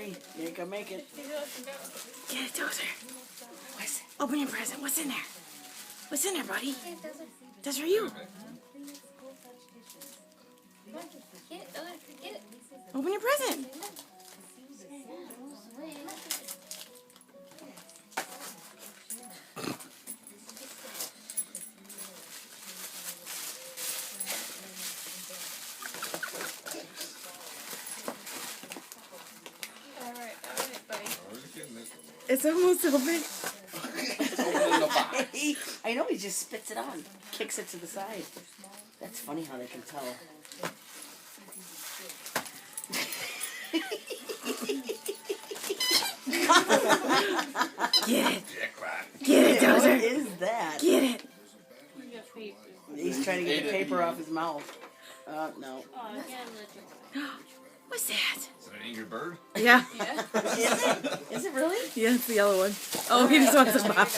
hurry. You ain't gonna make it. Get it, Dozer. Open your present. What's in there? What's in there, buddy? That's for you. Open your present. All right, buddy. It's almost open. I know, he just spits it on. Kicks it to the side. That's funny how they can tell. Get it. Get it, Dozer. What is that? Get it. He's trying to get the paper off his mouth. No. What's that? Is that an angry bird? Yeah. Is it? Is it really? Yeah, it's the yellow one. Oh, he just wants a box.